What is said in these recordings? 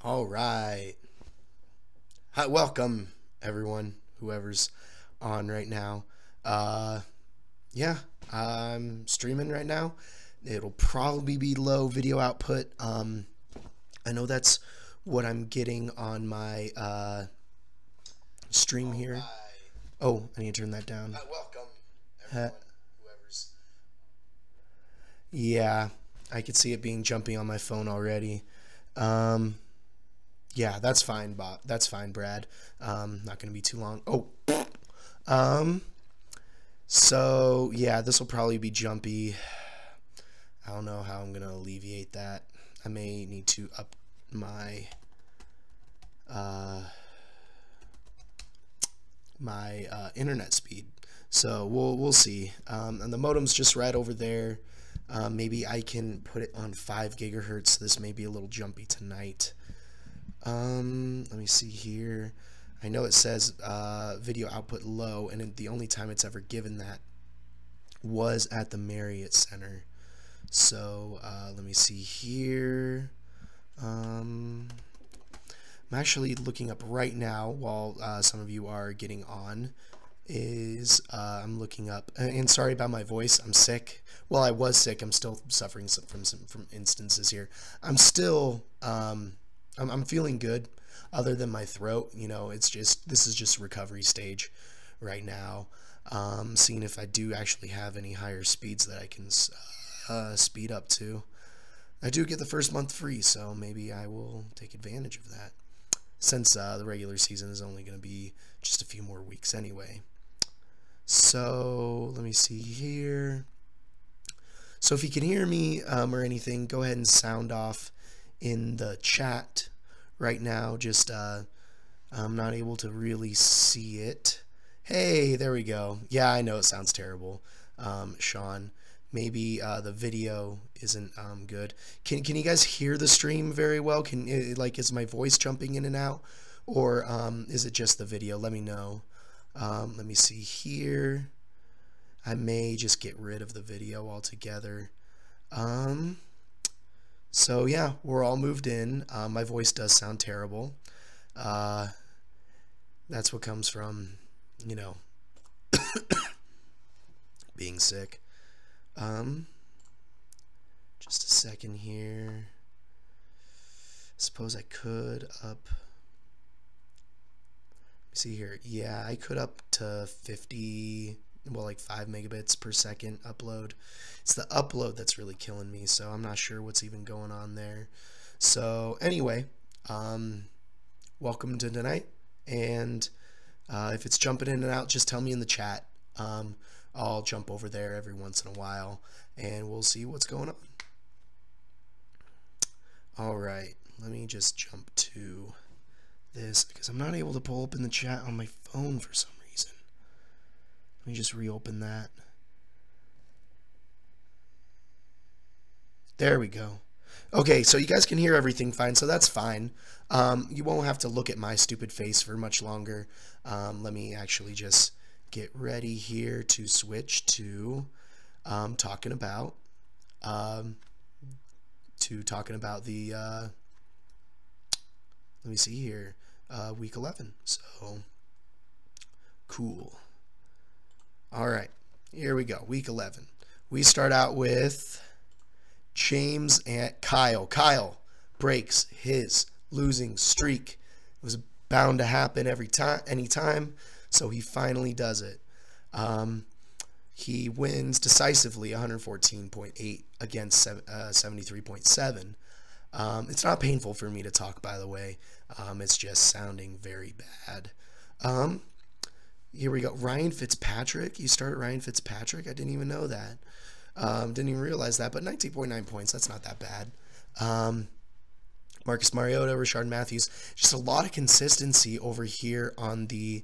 All right. Hi, welcome everyone, whoever's on right now. Uh, yeah, I'm streaming right now. It'll probably be low video output. I know that's what I'm getting on my stream here. Oh, I need to turn that down. Welcome everyone, whoever's. Yeah, I could see it being jumpy on my phone already. Um, yeah, that's fine, Bob. That's fine, Brad. Not gonna be too long. Oh, um, so yeah, this will probably be jumpy. I don't know how I'm gonna alleviate that. I may need to up my uh, internet speed. So we'll see. And the modem's just right over there. Maybe I can put it on 5 GHz. This may be a little jumpy tonight. Let me see here. I know it says video output low, and the only time it's ever given that was at the Marriott Center. So let me see here. I'm actually looking up right now while some of you are getting on. I'm looking up, and sorry about my voice. I'm sick. Well, I was sick. I'm still suffering from instances here. I'm still I'm feeling good, other than my throat. You know, this is just recovery stage right now. Seeing if I do actually have any higher speeds that I can speed up to. I do get the first month free, so maybe I will take advantage of that, since the regular season is only going to be just a few more weeks anyway. So let me see here. So if you can hear me or anything, go ahead and sound off in the chat right now. Just I'm not able to really see it. Hey, there we go. Yeah, I know it sounds terrible, Sean. Maybe the video isn't good. Can you guys hear the stream very well? Is my voice jumping in and out, or is it just the video? Let me know. Let me see here. I may just get rid of the video altogether. So yeah, we're all moved in. My voice does sound terrible. That's what comes from, you know, being sick. Just a second here. Suppose I could up. See here. Yeah, I could up to 50, well, like 5 megabits per second upload. It's the upload that's really killing me, so I'm not sure what's even going on there. So anyway, welcome to tonight, and if it's jumping in and out, just tell me in the chat. I'll jump over there every once in a while, and we'll see what's going on. All right, let me just jump to this because I'm not able to pull up in the chat on my phone for some reason. Let me just reopen that. There we go. Okay, so you guys can hear everything fine, so that's fine. You won't have to look at my stupid face for much longer. Let me actually just get ready here to switch to talking about the let me see here, week 11. So cool. All right, here we go. Week 11. We start out with James and Kyle. Kyle breaks his losing streak. It was bound to happen anytime. So he finally does it. He wins decisively, 114.8 against 73.7. It's not painful for me to talk, by the way. It's just sounding very bad. Here we go. Ryan Fitzpatrick. You started Ryan Fitzpatrick? I didn't even know that. Didn't even realize that, but 19.9 points. That's not that bad. Marcus Mariota, Rashard Matthews. Just a lot of consistency over here on the...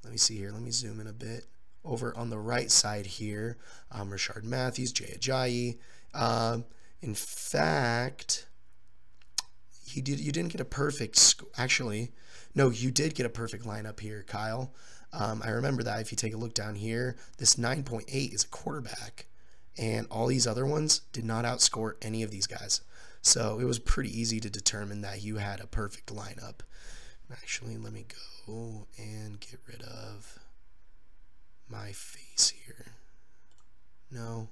Let me see here. Let me zoom in a bit. Over on the right side here, Rashard Matthews, Jay Ajayi. In fact, you didn't get a perfect... Actually, no, you did get a perfect lineup here, Kyle. I remember that. If you take a look down here, this 9.8 is a quarterback, and all these other ones did not outscore any of these guys. So it was pretty easy to determine that you had a perfect lineup. Actually, let me go and get rid of my face here. No,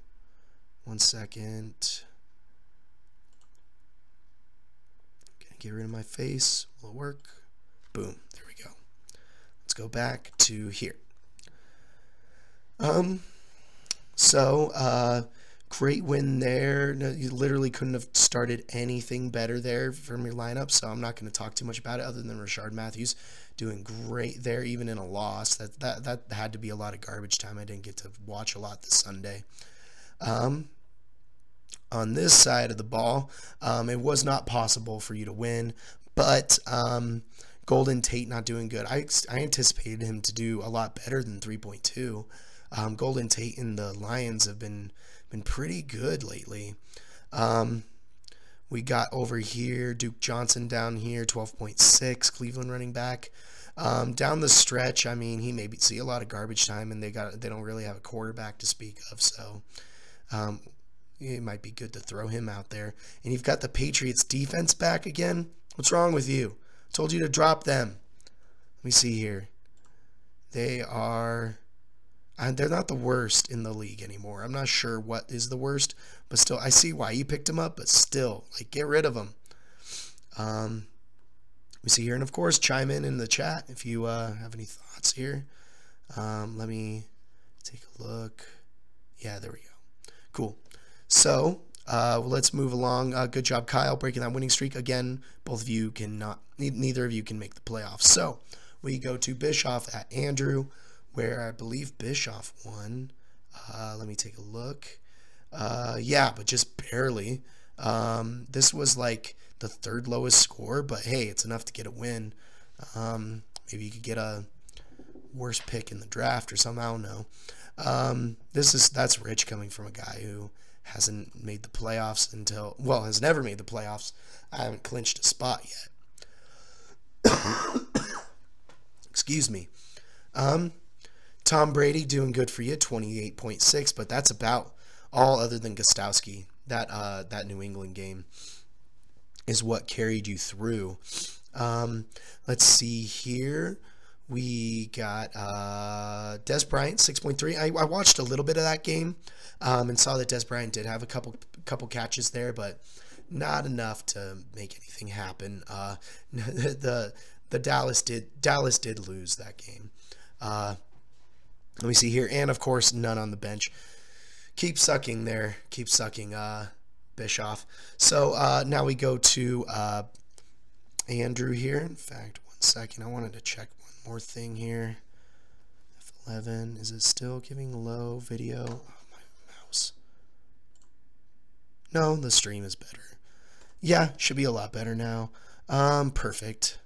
1 second. Gonna get rid of my face. Will it work? Boom, there we go. Let's go back to here. Great win there. No, you literally couldn't have started anything better there from your lineup, so I'm not going to talk too much about it other than Rashard Matthews doing great there, even in a loss. That had to be a lot of garbage time. I didn't get to watch a lot this Sunday. On this side of the ball, it was not possible for you to win, but Golden Tate not doing good. I anticipated him to do a lot better than 3.2. Golden Tate and the Lions have been pretty good lately. We got over here Duke Johnson down here, 12.6, Cleveland running back. Down the stretch, I mean, he maybe see a lot of garbage time, and they don't really have a quarterback to speak of, so it might be good to throw him out there. And you've got the Patriots defense back again. What's wrong with you? I told you to drop them. Let me see here. They are... they're not the worst in the league anymore. I'm not sure what is the worst, but still, I see why you picked them up, but still, like, get rid of them. We see here, and of course, chime in the chat if you have any thoughts here. Let me take a look. Yeah, there we go. Cool. So, let's move along. Good job, Kyle, breaking that winning streak. Again, both of you neither of you can make the playoffs. So, we go to Bischoff at Andrew, where I believe Bischoff won. Let me take a look. Yeah, but just barely. This was like the third lowest score, but hey, it's enough to get a win. Maybe you could get a worse pick in the draft or something. I don't know. That's rich coming from a guy who hasn't made the playoffs has never made the playoffs. I haven't clinched a spot yet. Excuse me. Tom Brady doing good for you, 28.6, but that's about all other than Gostowski. That New England game is what carried you through. Let's see here. We got Dez Bryant, 6.3. I watched a little bit of that game and saw that Dez Bryant did have a couple catches there, but not enough to make anything happen. The Dallas did lose that game. Let me see here, and of course, none on the bench. Keep sucking there. Keep sucking, Bischoff. So now we go to Andrew here. In fact, 1 second. I wanted to check one more thing here. F11. Is it still giving low video? Oh, my mouse. No, the stream is better. Yeah, should be a lot better now. Perfect.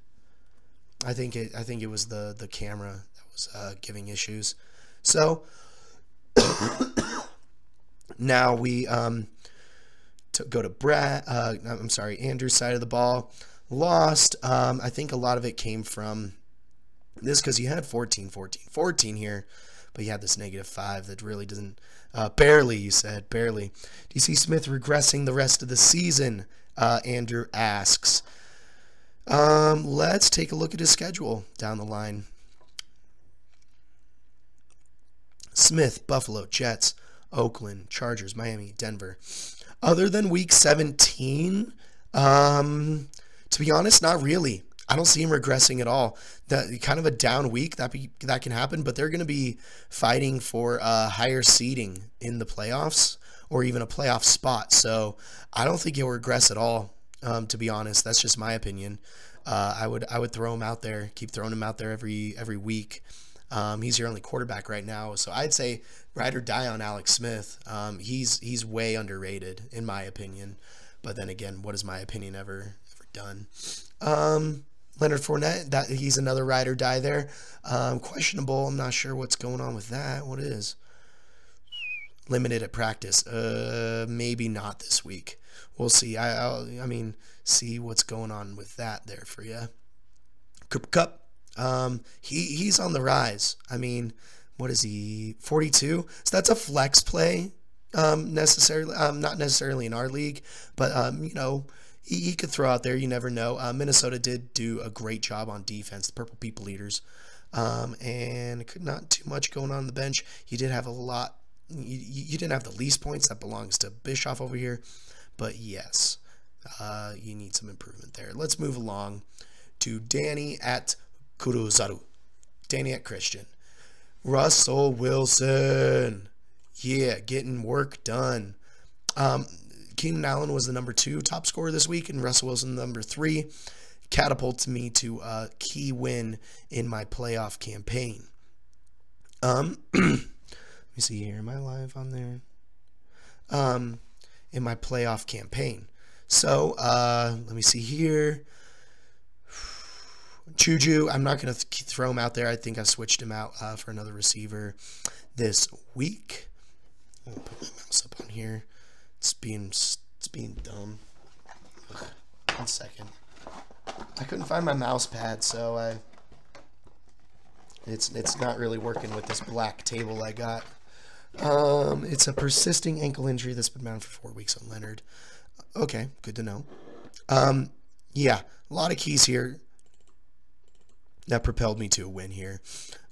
I think it was the camera that was giving issues. So now we go to Andrew's side of the ball. Lost. I think a lot of it came from this because you had 14 here, but you had this -5 that really doesn't. Barely, you said, barely. Do you see Smith regressing the rest of the season? Andrew asks. Let's take a look at his schedule down the line. Smith, Buffalo, Jets, Oakland, Chargers, Miami, Denver. Other than week 17, to be honest, not really. I don't see him regressing at all. That kind of a down week that can happen, but they're going to be fighting for higher seeding in the playoffs or even a playoff spot. So I don't think he'll regress at all. To be honest, that's just my opinion. I would throw him out there, keep throwing him out there every week. He's your only quarterback right now, so I'd say ride or die on Alex Smith. He's way underrated in my opinion. But then again, what has my opinion ever done? Leonard Fournette, he's another ride or die there. Questionable. I'm not sure what's going on with that. What is limited at practice? Maybe not this week. We'll see. I mean, see what's going on with that there for you. Cooper Kupp. He's on the rise. I mean, what is he? 42. So that's a flex play. necessarily, not necessarily in our league, but you know, he could throw out there. You never know. Minnesota did do a great job on defense. The Purple People Eaters, and not too much going on the bench. You did have a lot. You didn't have the least points. That belongs to Bischoff over here, but yes, you need some improvement there. Let's move along to Danny at Kuruzaru. Danny at Christian. Russell Wilson. Yeah, getting work done. Keenan Allen was the number 2 top scorer this week, and Russell Wilson number 3. Catapults me to a key win in my playoff campaign. Let me see here. Am I live on there? In my playoff campaign. So, let me see here. Juju, I'm not going to throw him out there. I think I switched him out for another receiver this week. I'm going to put my mouse up on here. It's being dumb. Ugh. 1 second. I couldn't find my mouse pad, so it's not really working with this black table I got. It's a persisting ankle injury that's been bound for 4 weeks on Leonard. Okay, good to know. Yeah, a lot of keys here that propelled me to a win here.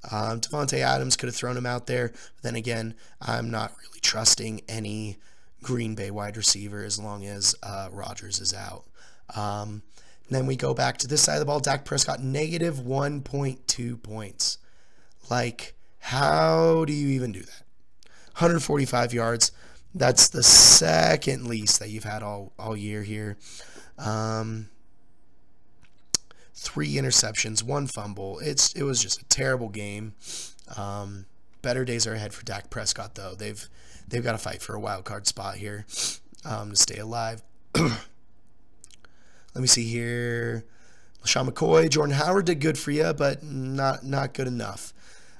Devontae Adams could have thrown him out there, but then again, I'm not really trusting any Green Bay wide receiver as long as Rodgers is out. Then we go back to this side of the ball. Dak Prescott, negative 1.2 points. Like, how do you even do that? 145 yards. That's the second least that you've had all year here. 3 interceptions, 1 fumble. It was just a terrible game. Better days are ahead for Dak Prescott, though. They've got to fight for a wild card spot here to stay alive. Let me see here. LaShawn McCoy, Jordan Howard did good for you, but not good enough.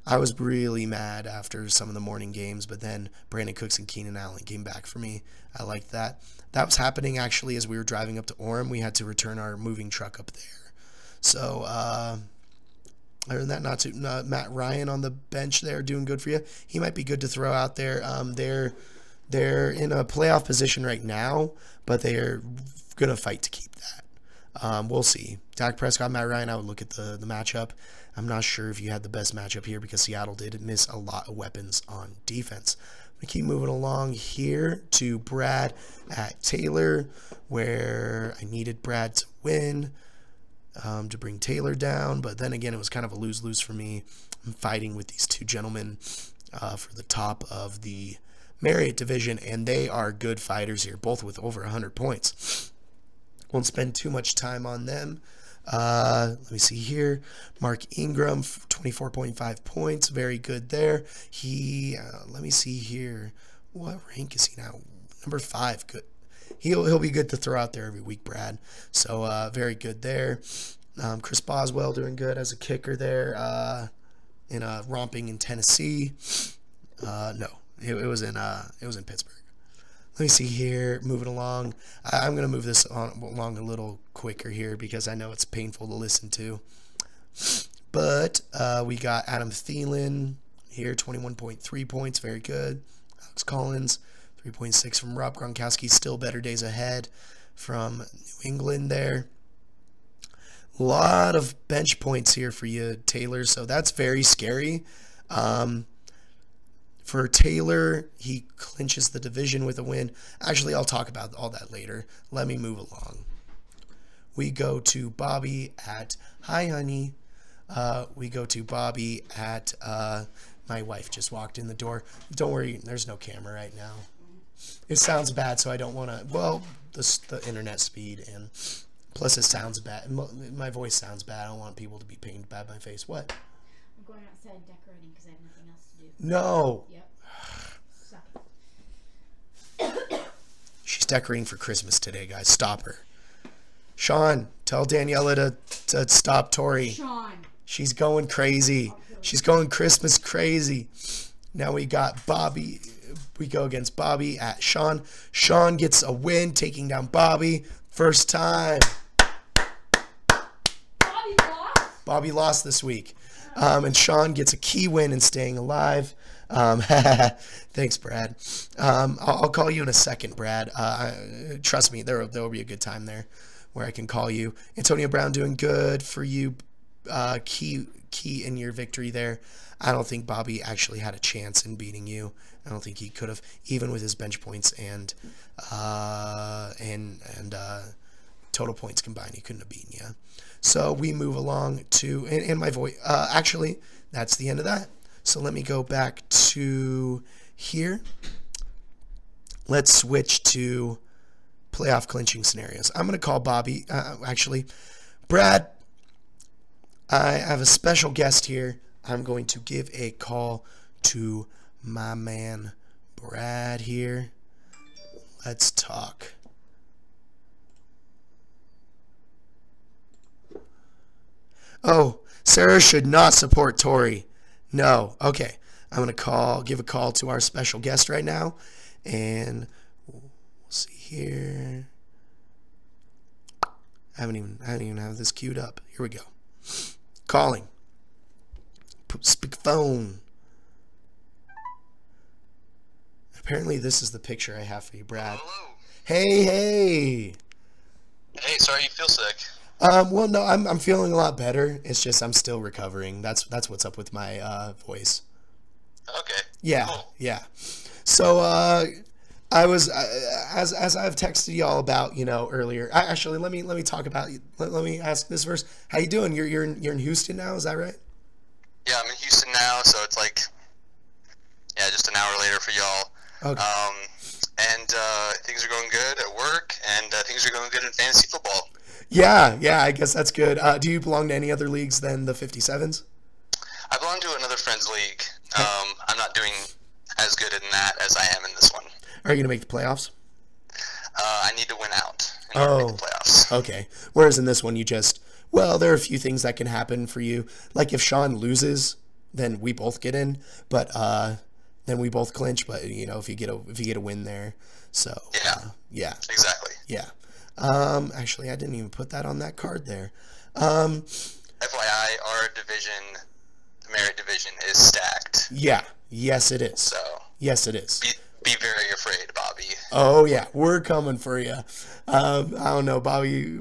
I was really mad after some of the morning games, but then Brandon Cooks and Keenan Allen came back for me. I liked that. That was happening actually as we were driving up to Orem. We had to return our moving truck up there. So, other than that, Matt Ryan on the bench there doing good for you. He might be good to throw out there. They're in a playoff position right now, but they're going to fight to keep that. We'll see. Dak Prescott, Matt Ryan, I would look at the matchup. I'm not sure if you had the best matchup here because Seattle did miss a lot of weapons on defense. I'm going to keep moving along here to Brad at Taylor, where I needed Brad to win to bring Taylor down. But then again, it was kind of a lose-lose for me. I'm fighting with these 2 gentlemen for the top of the Marriott division, and they are good fighters here, both with over 100 points. Won't spend too much time on them. Let me see here. Mark Ingram, 24.5 points. Very good there. Let me see here. What rank is he now? Number 5. Good. He'll be good to throw out there every week, Brad. So, very good there. Chris Boswell doing good as a kicker there romping in Tennessee. No, it was in Pittsburgh. Let me see here, moving along. I'm going to move this along a little quicker here because I know it's painful to listen to. But we got Adam Thielen here, 21.3 points, very good. Alex Collins, 3.6 from Rob Gronkowski, still better days ahead from New England there. A lot of bench points here for you, Taylor, so that's very scary. For Taylor, he clinches the division with a win. Actually, I'll talk about all that later. Let me move along. We go to Bobby at Hi Honey. We go to Bobby at my wife just walked in the door. Don't worry, there's no camera right now. It sounds bad, so I don't want to. Well, the internet speed and plus it sounds bad. My voice sounds bad. I don't want people to be pained by my face. What? I'm going outside decorating because I have nothing else to do. No. Yep. She's decorating for Christmas today, guys. Stop her. Sean, tell Daniela to stop Tori. Sean. She's going crazy. She's going Christmas crazy. Now we got Bobby. We go against Bobby at Sean. Sean gets a win, taking down Bobby. First time. Bobby lost? Bobby lost this week. And Sean gets a key win in staying alive. Thanks, Brad. I'll call you in a second, Brad. Trust me, there will be a good time there where I can call you. Antonio Brown doing good for you. Key in your victory there. I don't think Bobby actually had a chance in beating you. I don't think he could have, even with his bench points and total points combined. He couldn't have beaten you. So we move along to and my voice. Actually, that's the end of that. So let me go back to here. Let's switch to playoff clinching scenarios. I'm going to call Bobby. Actually, Brad, I have a special guest here. I'm going to give a call to my man Brad here. Let's talk. Oh, Sarah should not support Tori. No. Okay. I'm going to give a call to our special guest right now. And we'll see here. I haven't even have this queued up. Here we go. Calling. Speak phone. Apparently this is the picture I have for you, Brad. Hello. Hey. Hey, sorry you feel sick. Well, no, I'm feeling a lot better. It's just I'm still recovering. That's what's up with my voice. Okay. Yeah, Cool. yeah. So I was as I've texted y'all about, earlier. Actually, let me talk about. Let me ask this first. How you doing? You're in Houston now. Is that right? Yeah, I'm in Houston now, so it's like, just an hour later for y'all. Okay. And things are going good at work, and things are going good in fantasy football. Yeah, I guess that's good. Do you belong to any other leagues than the 57s? I belong to another friend's league. I'm not doing as good in that as I am in this one. Are you going to make the playoffs? I need to win out in order to make the playoffs. Okay. Whereas in this one, there are a few things that can happen for you. Like if Sean loses, then we both get in, but then we both clinch. But if you get a win there, so yeah, Exactly. yeah. Actually, I didn't even put that on that card there. FYI, our division, the Merit division, is stacked. Yeah. Yes, it is. So Yes, it is. be very afraid, Bobby. Oh yeah, we're coming for you. I don't know, Bobby.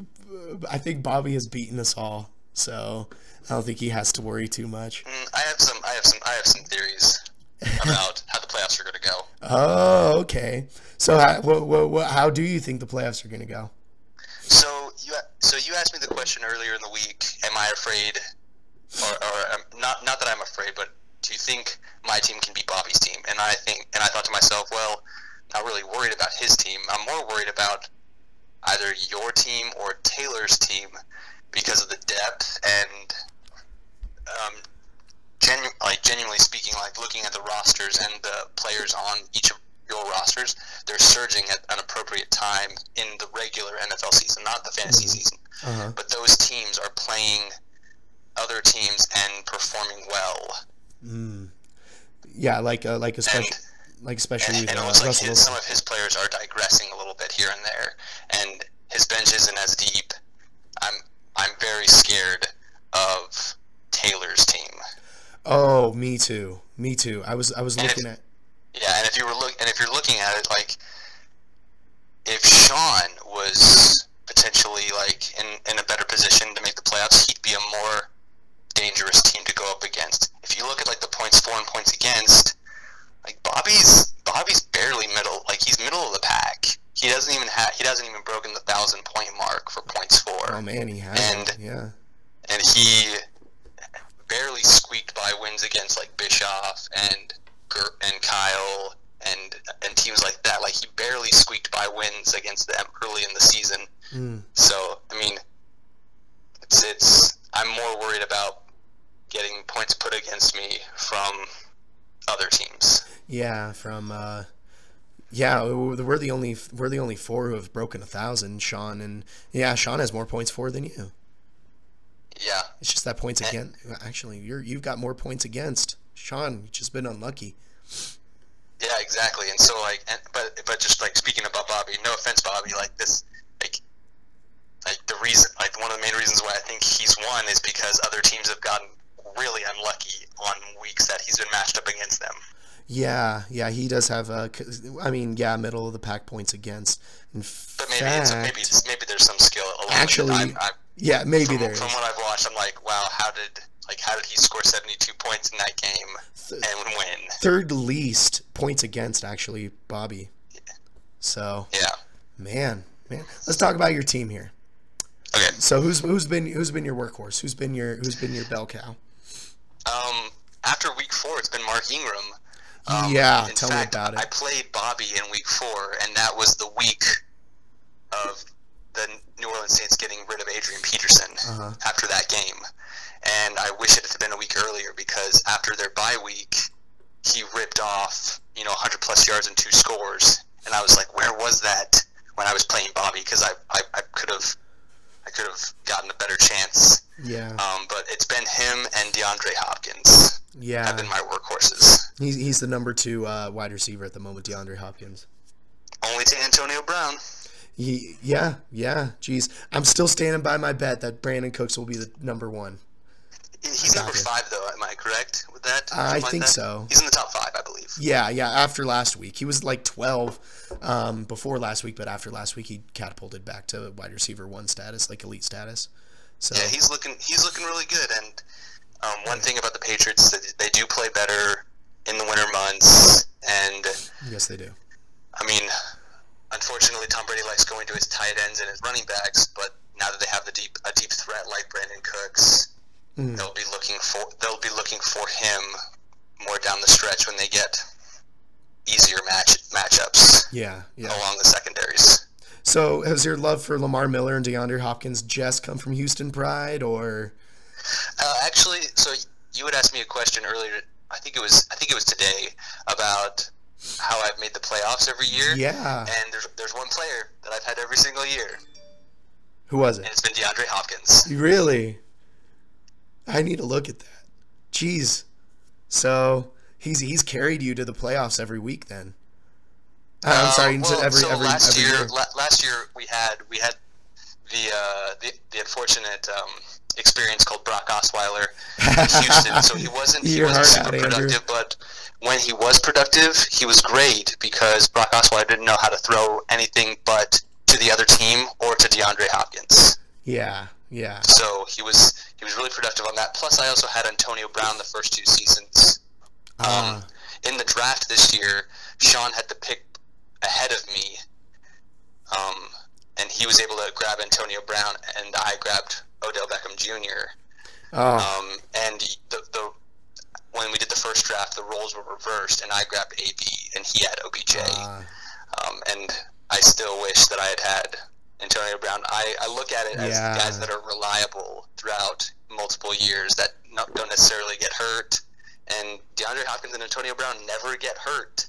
I think Bobby has beaten us all, so I don't think he has to worry too much. I have some theories about how the playoffs are going to go. Oh, okay. So how do you think the playoffs are going to go? So you asked me the question earlier in the week. Am I afraid, or not that I'm afraid, but do you think my team can beat Bobby's team? And I thought to myself, well, not really worried about his team. I'm more worried about either your team or Taylor's team because of the depth and genuinely speaking, like looking at the rosters and the players on each of your rosters, they're surging at an appropriate time in the regular NFL season, not the fantasy season. Uh-huh. But those teams are playing other teams and performing well. Yeah, especially with and almost like Russell Wilson. some of his players are digressing a little bit here and there, and his bench isn't as deep. I'm very scared of Taylor's team. Oh, me too. I was looking at. Yeah, and if you're looking at it, like if Sean was potentially like in a better position to make the playoffs, he'd be a more dangerous team to go up against. If you look at like the points for and points against, like Bobby's barely middle. Like he's middle of the pack. He hasn't even broken the 1,000-point mark for points for. Oh man, he has. Yeah. And he barely squeaked by wins against like Bischoff and Kyle and teams like that. Like he barely squeaked by wins against them early in the season. So I mean, I'm more worried about getting points put against me from other teams. Yeah, we're the only four who have broken 1,000. Sean has more points for than you. Yeah. It's just that points against. Actually, you've got more points against. Sean, you've just been unlucky. Yeah, exactly. And so but just like speaking about Bobby, no offense, Bobby, like this, like the reason, like one of the main reasons why I think he's won is because other teams have gotten really unlucky on weeks that he's been matched up against them. Yeah, yeah, he does have I mean, yeah, middle of the pack points against. In But maybe there's some skill along with actually, it. yeah, maybe there is. From what I've watched, I'm like, wow, how did he score 72 points in that game and win? Third least points against, actually, Bobby. So Yeah. man, let's talk about your team here. Okay. So who's been your workhorse? Who's been your bell cow? After week 4, it's been Mark Ingram. Yeah, in tell fact, me about it. I played Bobby in week 4, and that was the week of the New Orleans Saints getting rid of Adrian Peterson after that game. And I wish it had been a week earlier, because after their bye week, he ripped off 100+ yards and 2 scores, and I was like, where was that when I was playing Bobby? Because I could have gotten a better chance. Yeah. But it's been him and DeAndre Hopkins. Yeah. Have been my workhorses. He's the number 2 wide receiver at the moment, DeAndre Hopkins. Only to Antonio Brown. Yeah. Jeez, I'm still standing by my bet that Brandon Cooks will be the number 1. He's number 5, though. Am I correct with that? I think so. He's in the top 5, I believe. Yeah. After last week, he was like 12 before last week, but after last week, he catapulted back to wide receiver 1 status, like elite status. So yeah, he's looking really good. And one thing about the Patriots, they do play better in the winter months. And yes, they do. I mean, unfortunately, Tom Brady likes going to his tight ends and his running backs, but now that they have a deep threat like Brandon Cooks, they'll be looking for him more down the stretch when they get easier matchups. Yeah. Along the secondaries. So has your love for Lamar Miller and DeAndre Hopkins just come from Houston pride, or? Actually, so you had asked me a question earlier. I think it was today about how I've made the playoffs every year. Yeah. And there's one player that I've had every single year. Who was it? And it's been DeAndre Hopkins. Really? I need to look at that. Jeez. So he's carried you to the playoffs every week then. I'm sorry. Last year. year we had the unfortunate experience called Brock Osweiler in Houston. So he wasn't super productive, but when he was productive, he was great because Brock Osweiler didn't know how to throw anything but to the other team or to DeAndre Hopkins. Yeah. So he was really productive on that. Plus, I also had Antonio Brown the first 2 seasons. In the draft this year, Sean had to pick ahead of me, and he was able to grab Antonio Brown, and I grabbed Odell Beckham Jr. And when we did the first draft, the roles were reversed, and I grabbed AB, and he had OBJ. And I still wish that I had Antonio Brown. I look at it as guys that are reliable throughout multiple years that don't necessarily get hurt. And DeAndre Hopkins and Antonio Brown never get hurt.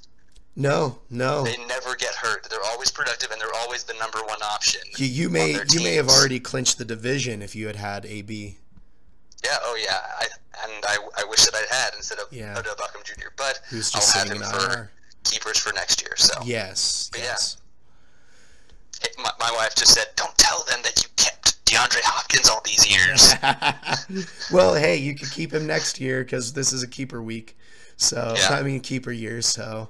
No. They never get hurt. They're always productive, and they're always the number 1 option. You may have already clinched the division if you had AB. Yeah. Oh yeah. I wish that I had instead of Odell Beckham Jr. But I'll have him for keepers for next year. So yes. Yeah. My wife just said, "Don't tell them that you kept DeAndre Hopkins all these years." Well, hey, you could keep him next year because this is a keeper week. So keeper year. So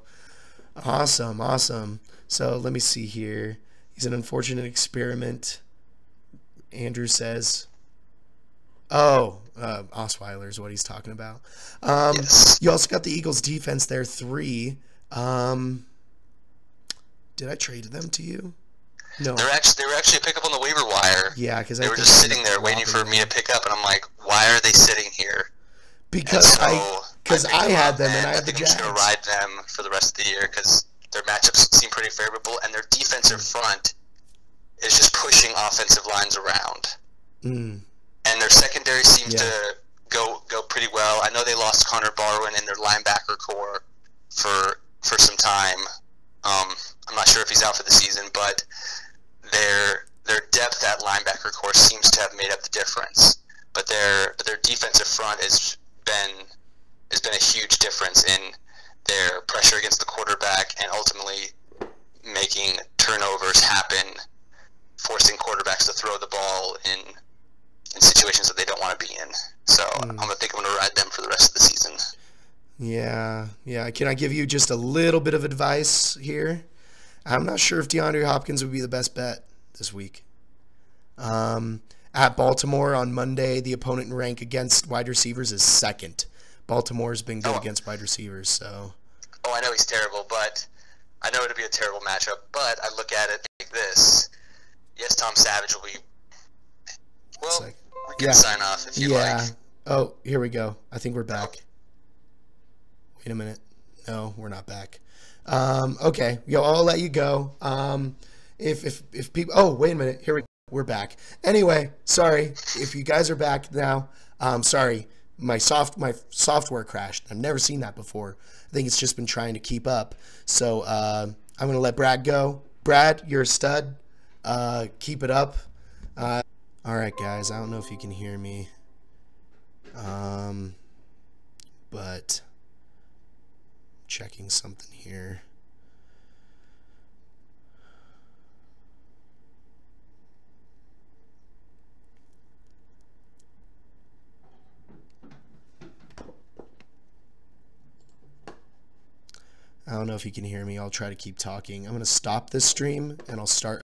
awesome. So let me see here. He's an unfortunate experiment. Andrew says. Osweiler is what he's talking about. Yes. You also got the Eagles defense there, 3. Did I trade them to you? No. They were actually a pickup on the waiver wire. Yeah, because they were just sitting there waiting for me to pick up, and I'm like, why are they sitting here? Because I had them, and I had the Jags. I think I'm just going to ride them for the rest of the year because their matchups seem pretty favorable, and their defensive front is just pushing offensive lines around. And their secondary seems to go pretty well. I know they lost Connor Barwin in their linebacker core for some time. I'm not sure if he's out for the season, but their depth at linebacker core seems to have made up the difference. But their defensive front has been a huge difference in their pressure against the quarterback and ultimately making turnovers happen, forcing quarterbacks to throw the ball in situations that they don't want to be in. So I think I'm going to ride them for the rest of the season. Yeah, yeah. Can I give you just a little bit of advice here? I'm not sure if DeAndre Hopkins would be the best bet this week. At Baltimore on Monday, the opponent in rank against wide receivers is second. Baltimore's been good against wide receivers, so. Oh, I know he's terrible, but I know it'll be a terrible matchup. But I look at it like this: yes, Tom Savage will be. Well, Like, we can sign off if you like. Oh, here we go. I think we're back. Wait a minute. No, we're not back. Okay, I'll let you go. If people, oh, wait a minute. Here we're back. Anyway, sorry if you guys are back now. Sorry, my software crashed. I've never seen that before. I think it's just been trying to keep up. So I'm gonna let Brad go. Brad, you're a stud. Keep it up. All right, guys. I don't know if you can hear me. But checking something here. I don't know if you can hear me. I'll try to keep talking. I'm going to stop this stream and I'll start